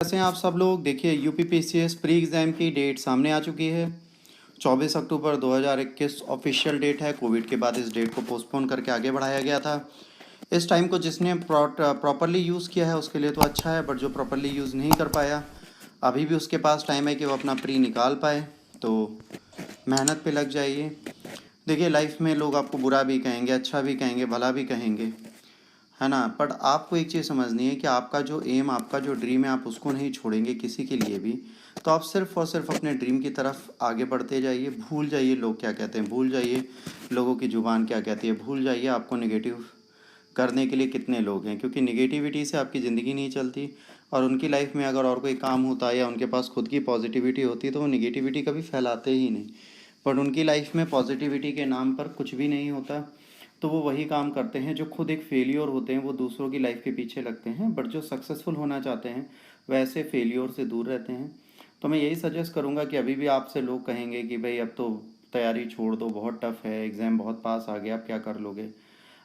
कैसे हैं आप सब लोग। देखिए यूपीपीसीएस प्री एग्ज़ाम की डेट सामने आ चुकी है। 24 अक्टूबर 2021 ऑफिशियल डेट है। कोविड के बाद इस डेट को पोस्टपोन करके आगे बढ़ाया गया था। इस टाइम को जिसने प्रॉपरली यूज़ किया है उसके लिए तो अच्छा है, बट जो प्रॉपरली यूज़ नहीं कर पाया अभी भी उसके पास टाइम है कि वो अपना प्री निकाल पाए। तो मेहनत पे लग जाइए। देखिए लाइफ में लोग आपको बुरा भी कहेंगे, अच्छा भी कहेंगे, भला भी कहेंगे, है ना। बट आपको एक चीज़ समझनी है कि आपका जो एम, आपका जो ड्रीम है, आप उसको नहीं छोड़ेंगे किसी के लिए भी। तो आप सिर्फ और सिर्फ अपने ड्रीम की तरफ आगे बढ़ते जाइए। भूल जाइए लोग क्या कहते हैं, भूल जाइए लोगों की ज़ुबान क्या कहती है, भूल जाइए आपको नेगेटिव करने के लिए कितने लोग हैं, क्योंकि निगेटिविटी से आपकी ज़िंदगी नहीं चलती। और उनकी लाइफ में अगर और कोई काम होता है या उनके पास खुद की पॉजिटिविटी होती तो वो निगेटिविटी कभी फैलाते ही नहीं। बट उनकी लाइफ में पॉजिटिविटी के नाम पर कुछ भी नहीं होता। तो वो वही काम करते हैं जो खुद एक फेलियर होते हैं, वो दूसरों की लाइफ के पीछे लगते हैं। बट जो सक्सेसफुल होना चाहते हैं वैसे फेलियर से दूर रहते हैं। तो मैं यही सजेस्ट करूँगा कि अभी भी आपसे लोग कहेंगे कि भाई अब तो तैयारी छोड़ दो, बहुत टफ है, एग्ज़ाम बहुत पास आ गया, अब क्या कर लोगे।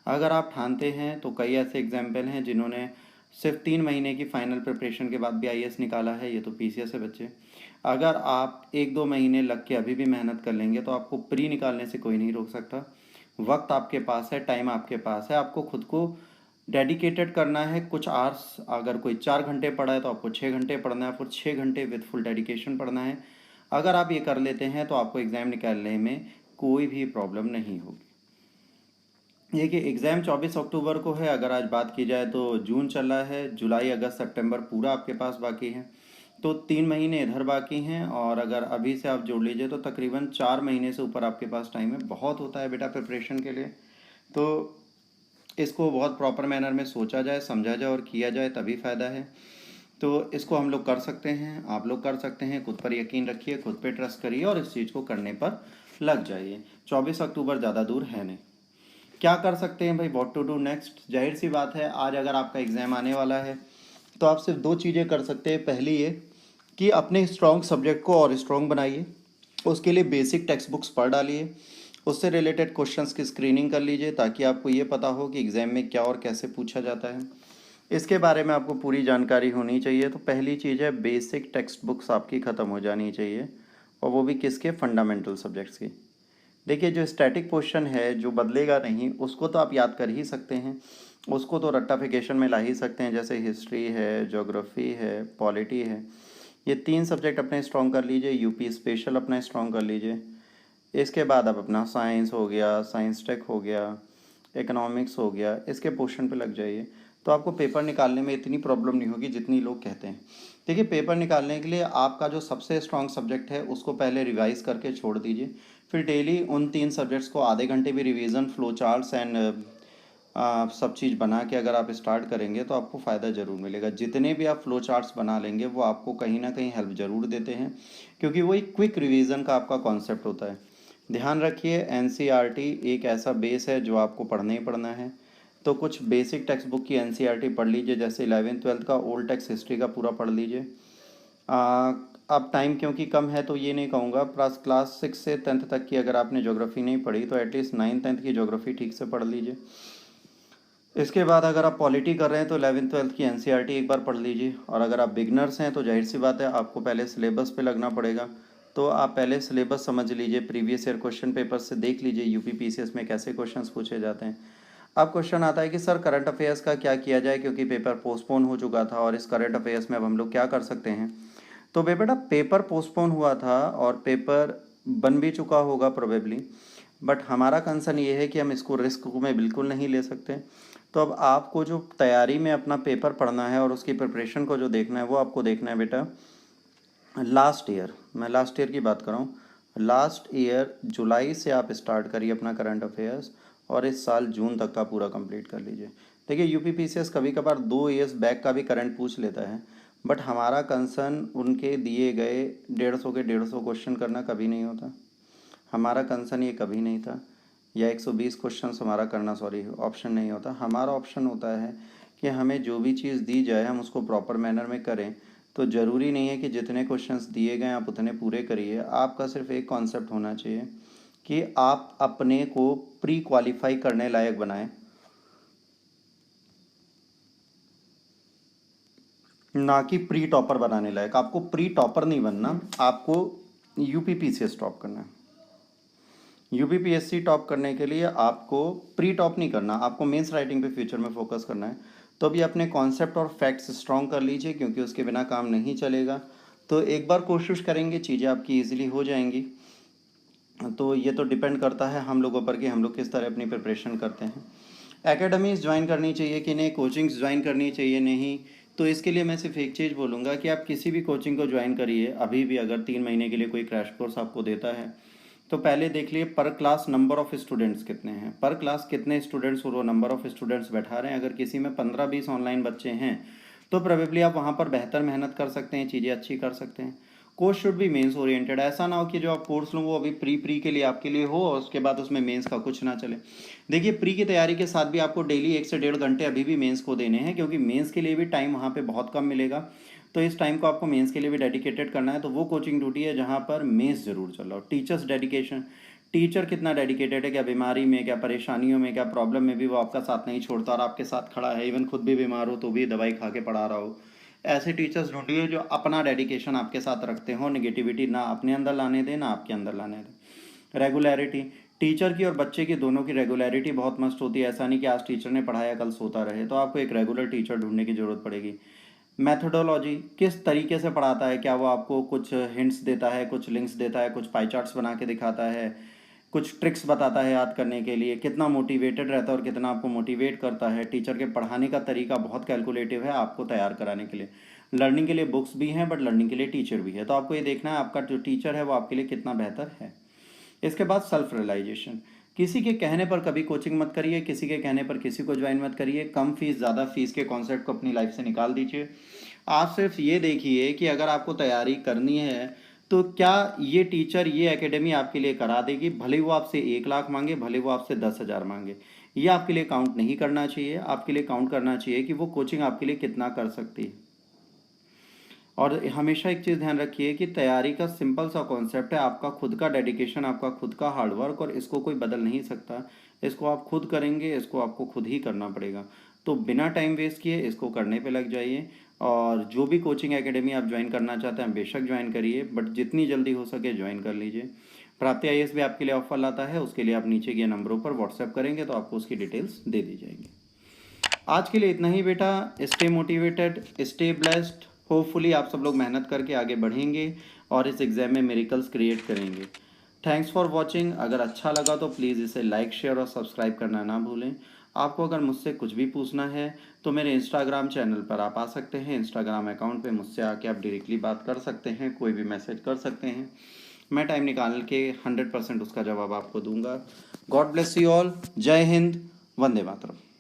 अगर आप ठानते हैं तो कई ऐसे एग्जाम्पल हैं जिन्होंने सिर्फ 3 महीने की फाइनल प्रिपरेशन के बाद भी आईएएस निकाला है। ये तो पीसीएस है बच्चे। अगर आप 1-2 महीने लग के अभी भी मेहनत कर लेंगे तो आपको प्री निकालने से कोई नहीं रोक सकता। वक्त आपके पास है, टाइम आपके पास है, आपको खुद को डेडिकेटेड करना है कुछ आवर्स। अगर कोई 4 घंटे पढ़ा है तो आपको 6 घंटे पढ़ना है, फिर 6 घंटे विद फुल डेडिकेशन पढ़ना है। अगर आप ये कर लेते हैं तो आपको एग्ज़ाम निकालने में कोई भी प्रॉब्लम नहीं होगी। ये कि एग्ज़ाम 24 अक्टूबर को है। अगर आज बात की जाए तो जून चल रहा है, जुलाई अगस्त सितंबर पूरा आपके पास बाकी है। तो 3 महीने इधर बाकी हैं, और अगर अभी से आप जोड़ लीजिए तो तकरीबन 4 महीने से ऊपर आपके पास टाइम है। बहुत होता है बेटा प्रिपरेशन के लिए। तो इसको बहुत प्रॉपर मैनर में सोचा जाए, समझा जाए और किया जाए तभी फ़ायदा है। तो इसको हम लोग कर सकते हैं, आप लोग कर सकते हैं। खुद पर यकीन रखिए, खुद पे ट्रस्ट करिए और इस चीज़ को करने पर लग जाइए। 24 अक्टूबर ज़्यादा दूर है नहीं। क्या कर सकते हैं भाई, व्हाट टू डू नेक्स्ट। जाहिर सी बात है आज अगर आपका एग्ज़ाम आने वाला है तो आप सिर्फ 2 चीज़ें कर सकते हैं। पहली ये कि अपने स्ट्रॉन्ग सब्जेक्ट को और स्ट्रॉन्ग बनाइए। उसके लिए बेसिक टेक्स्ट बुक्स पढ़ डालिए, उससे रिलेटेड क्वेश्चंस की स्क्रीनिंग कर लीजिए ताकि आपको ये पता हो कि एग्ज़ाम में क्या और कैसे पूछा जाता है। इसके बारे में आपको पूरी जानकारी होनी चाहिए। तो पहली चीज़ है बेसिक टेक्स्ट बुक्स आपकी ख़त्म हो जानी चाहिए, और वो भी किसके, फंडामेंटल सब्जेक्ट्स की। देखिए जो स्टैटिक क्वेश्चन है जो बदलेगा नहीं उसको तो आप याद कर ही सकते हैं, उसको तो रट्टाफिकेशन में ला ही सकते हैं। जैसे हिस्ट्री है, ज्योग्राफी है, पॉलिटी है, ये 3 सब्जेक्ट अपने स्ट्रॉन्ग कर लीजिए। यूपी स्पेशल अपना स्ट्रॉन्ग कर लीजिए। इसके बाद अब अपना साइंस हो गया, साइंस टेक हो गया, इकोनॉमिक्स हो गया, इसके पोर्शन पे लग जाइए। तो आपको पेपर निकालने में इतनी प्रॉब्लम नहीं होगी जितनी लोग कहते हैं। देखिए पेपर निकालने के लिए आपका जो सबसे स्ट्रॉन्ग सब्जेक्ट है उसको पहले रिवाइज करके छोड़ दीजिए। फिर डेली उन 3 सब्जेक्ट्स को आधे घंटे भी रिवीजन, फ्लो चार्ट्स एंड सब चीज़ बना के अगर आप स्टार्ट करेंगे तो आपको फ़ायदा ज़रूर मिलेगा। जितने भी आप फ्लो चार्ट्स बना लेंगे वो आपको कहीं ना कहीं हेल्प ज़रूर देते हैं, क्योंकि वो एक क्विक रिवीजन का आपका कॉन्सेप्ट होता है। ध्यान रखिए एनसीईआरटी एक ऐसा बेस है जो आपको पढ़ना ही पढ़ना है। तो कुछ बेसिक टेक्स्ट बुक की एनसीईआरटी पढ़ लीजिए, जैसे 11th-12th का ओल्ड टेक्स्ट हिस्ट्री का पूरा पढ़ लीजिए। अब टाइम क्योंकि कम है तो ये नहीं कहूँगा, प्लस क्लास 6 से 10th तक की अगर आपने ज्योग्राफी नहीं पढ़ी तो एटलीस्ट 9th-10th की ज्योग्राफी ठीक से पढ़ लीजिए। इसके बाद अगर आप पॉलिटी कर रहे हैं तो 11th-12th की एनसीईआरटी एक बार पढ़ लीजिए। और अगर आप बिगनर्स हैं तो जाहिर सी बात है आपको पहले सिलेबस पे लगना पड़ेगा। तो आप पहले सिलेबस समझ लीजिए, प्रीवियस ईयर क्वेश्चन पेपर से देख लीजिए यूपी पीसीएस में कैसे क्वेश्चंस पूछे जाते हैं। अब क्वेश्चन आता है कि सर करंट अफेयर्स का क्या किया जाए, क्योंकि पेपर पोस्टपोन हो चुका था और इस करंट अफेयर्स में अब हम लोग क्या कर सकते हैं। तो बेटा पेपर पोस्टपोन हुआ था और पेपर बन भी चुका होगा प्रोबेबली, बट हमारा कंसर्न ये है कि हम इसको रिस्क में बिल्कुल नहीं ले सकते। तो अब आपको जो तैयारी में अपना पेपर पढ़ना है और उसकी प्रिपरेशन को जो देखना है वो आपको देखना है बेटा। लास्ट ईयर, मैं लास्ट ईयर की बात कर रहा हूँ। लास्ट ईयर जुलाई से आप स्टार्ट करिए अपना करंट अफेयर्स, और इस साल जून तक का पूरा कंप्लीट कर लीजिए। देखिए यूपी पीसीएस कभी कभार 2 ईयर्स बैक का भी करंट पूछ लेता है, बट हमारा कंसर्न उनके दिए गए 150 के 150 क्वेश्चन करना कभी नहीं होता। हमारा कंसर्न ये कभी नहीं था, या 120 क्वेश्चन हमारा करना, सॉरी, ऑप्शन नहीं होता। हमारा ऑप्शन होता है कि हमें जो भी चीज़ दी जाए हम उसको प्रॉपर मैनर में करें। तो ज़रूरी नहीं है कि जितने क्वेश्चंस दिए गए आप उतने पूरे करिए। आपका सिर्फ एक कॉन्सेप्ट होना चाहिए कि आप अपने को प्री क्वालिफाई करने लायक बनाएं। ना कि प्री टॉपर बनाने लायक। आपको प्री टॉपर नहीं बनना, आपको यूपीपीसीएस टॉप करना है। यूपीपीएससी टॉप करने के लिए आपको प्री टॉप नहीं करना, आपको मेंस राइटिंग पे फ्यूचर में फोकस करना है। तो अभी अपने कॉन्सेप्ट और फैक्ट्स स्ट्रॉन्ग कर लीजिए, क्योंकि उसके बिना काम नहीं चलेगा। तो एक बार कोशिश करेंगे, चीज़ें आपकी ईजिली हो जाएंगी। तो ये तो डिपेंड करता है हम लोगों पर कि हम लोग किस तरह अपनी प्रिपरेशन करते हैं। एकेडमीज़ ज्वाइन करनी चाहिए कि नहीं, कोचिंग्स ज्वाइन करनी चाहिए नहीं, तो इसके लिए मैं सिर्फ एक चीज़ बोलूँगा कि आप किसी भी कोचिंग को ज्वाइन करिए। अभी भी अगर 3 महीने के लिए कोई क्रैश कोर्स आपको देता है, तो पहले देख लिए पर क्लास नंबर ऑफ़ स्टूडेंट्स कितने हैं, पर क्लास कितने स्टूडेंट्स और वो नंबर ऑफ़ स्टूडेंट्स बैठा रहे हैं। अगर किसी में 15-20 ऑनलाइन बच्चे हैं, तो प्रोबेबली आप वहाँ पर बेहतर मेहनत कर सकते हैं, चीज़ें अच्छी कर सकते हैं। Course should be mains oriented. ऐसा ना हो कि जो आप कोर्स लो वो अभी प्री के लिए आपके लिए हो और उसके बाद उसमें मेंस का कुछ ना चले। देखिए, प्री की तैयारी के साथ भी आपको डेली 1 से 1.5 घंटे अभी भी मेंस को देने हैं, क्योंकि मेंस के लिए भी टाइम वहाँ पे बहुत कम मिलेगा। तो इस टाइम को आपको मेंस के लिए भी डेडिकेटेड करना है। तो वो कोचिंग ड्यूटी है जहाँ पर मेंस जरूर चल रहा हो। टीचर्स डेडिकेशन, टीचर कितना डेडिकेटेड है, क्या बीमारी में, क्या परेशानियों में, क्या प्रॉब्लम में भी वो आपका साथ नहीं छोड़ता और आपके साथ खड़ा है। इवन खुद भी बीमार हो तो भी दवाई खा के पढ़ा रहा हो। ऐसे टीचर्स ढूंढिए जो अपना डेडिकेशन आपके साथ रखते हो, नेगेटिविटी ना अपने अंदर लाने दें ना आपके अंदर लाने दें। रेगुलरिटी, टीचर की और बच्चे की दोनों की रेगुलरिटी बहुत मस्त होती है। ऐसा नहीं कि आज टीचर ने पढ़ाया कल सोता रहे, तो आपको एक रेगुलर टीचर ढूंढने की ज़रूरत पड़ेगी। मैथडोलॉजी, किस तरीके से पढ़ाता है, क्या वो आपको कुछ हिंट्स देता है, कुछ लिंक्स देता है, कुछ पाई चार्ट्स बना के दिखाता है, कुछ ट्रिक्स बताता है याद करने के लिए, कितना मोटिवेटेड रहता है और कितना आपको मोटिवेट करता है। टीचर के पढ़ाने का तरीका बहुत कैलकुलेटिव है आपको तैयार कराने के लिए। लर्निंग के लिए बुक्स भी हैं, बट लर्निंग के लिए टीचर भी है। तो आपको ये देखना है आपका जो टीचर है वो आपके लिए कितना बेहतर है। इसके बाद सेल्फ रियलाइजेशन, किसी के कहने पर कभी कोचिंग मत करिए, किसी के कहने पर किसी को ज्वाइन मत करिए। कम फीस ज़्यादा फीस के कॉन्सेप्ट को अपनी लाइफ से निकाल दीजिए। आप सिर्फ ये देखिए कि अगर आपको तैयारी करनी है तो क्या ये टीचर, ये एकेडमी आपके लिए करा देगी। भले वो आपसे 1 लाख मांगे, भले वो आपसे 10,000 मांगे, ये आपके लिए काउंट नहीं करना चाहिए। आपके लिए काउंट करना चाहिए कि वो कोचिंग आपके लिए कितना कर सकती है। और हमेशा एक चीज़ ध्यान रखिए कि तैयारी का सिंपल सा कॉन्सेप्ट है, आपका खुद का डेडिकेशन, आपका खुद का हार्डवर्क, और इसको कोई बदल नहीं सकता। इसको आप खुद करेंगे, इसको आपको खुद ही करना पड़ेगा। तो बिना टाइम वेस्ट किए इसको करने पे लग जाइए। और जो भी कोचिंग एकेडमी आप ज्वाइन करना चाहते हैं बेशक ज्वाइन करिए, बट जितनी जल्दी हो सके ज्वाइन कर लीजिए। प्राप्ति आईएएस भी आपके लिए ऑफर लाता है, उसके लिए आप नीचे के नंबरों पर व्हाट्सएप करेंगे तो आपको उसकी डिटेल्स दे दी जाएगी। आज के लिए इतना ही बेटा। Stay motivated, stay blessed. Hopefully आप सब लोग मेहनत करके आगे बढ़ेंगे और इस एग्ज़ाम में मिरेकल्स क्रिएट करेंगे। Thanks for watching. अगर अच्छा लगा तो प्लीज़ इसे लाइक, शेयर और सब्सक्राइब करना ना भूलें। आपको अगर मुझसे कुछ भी पूछना है तो मेरे इंस्टाग्राम चैनल पर आप आ सकते हैं। इंस्टाग्राम अकाउंट पे मुझसे आके आप डायरेक्टली बात कर सकते हैं, कोई भी मैसेज कर सकते हैं। मैं टाइम निकाल के 100% उसका जवाब आपको दूंगा। God bless you all. जय हिंद, वंदे मातरम।